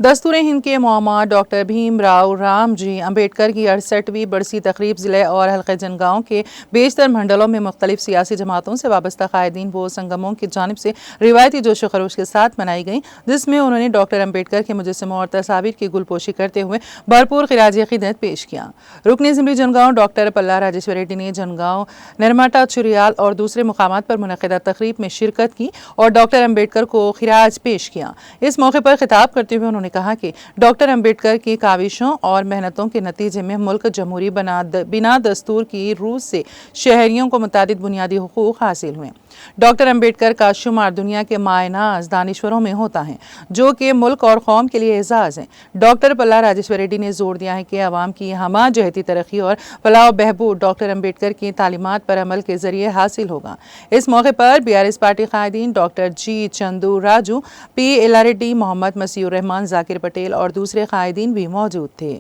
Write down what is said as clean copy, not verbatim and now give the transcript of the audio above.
دستور ہند کے معمر ڈاکٹر بھیم راؤ رام جی امبیڈکر کی 68ویں برسی تقریب ضلع اور حلقہ جنگاؤں کے بیشتر منڈلوں میں مختلف سیاسی جماعتوں سے وابستہ قائدین و سنگموں کی جانب سے روایتی جوش و خروش کے ساتھ منائی گئی، جس میں انہوں نے ڈاکٹر امبیڈکر کے مجسموں اور تصاویر کی گل پوشی کرتے ہوئے بھرپور خراج عقیدت پیش کیا۔ رکن اسمبلی جنگاؤں ڈاکٹر پلا راجیشور ریڈی نے جنگاؤں، نرمٹا چریال اور دوسرے مقامات پر منعقدہ تقریب میں شرکت کی اور ڈاکٹر امبیڈکر کو خراج پیش کیا۔ اس موقع پر خطاب کرتے ہوئے انہوں نے کہا کہ ڈاکٹر امبیڈکر کی کاوشوں اور محنتوں کے نتیجے میں ملک جمہوری بنا دستور کی روح سے شہریوں کو متعدد بنیادی حقوق حاصل ہوئے۔ ڈاکٹر امبیڈکر کا شمار دنیا کے مایہ ناز دانشوروں میں ہوتا ہے، جو کہ ملک اور قوم کے لیے اعزاز ہیں۔ ڈاکٹر پلا راجیشور ریڈی نے زور دیا ہے کہ عوام کی ہمہ جہتی ترقی اور فلاح و بہبود ڈاکٹر امبیڈکر کی تعلیمات پر عمل کے ذریعے حاصل ہوگا۔ اس موقع پر BRS پارٹی قائدین ڈاکٹر جی چندو راجو، پی ایلاریڈی، محمد مسیح الرحمان، ذاکر پٹیل اور دوسرے قائدین بھی موجود تھے۔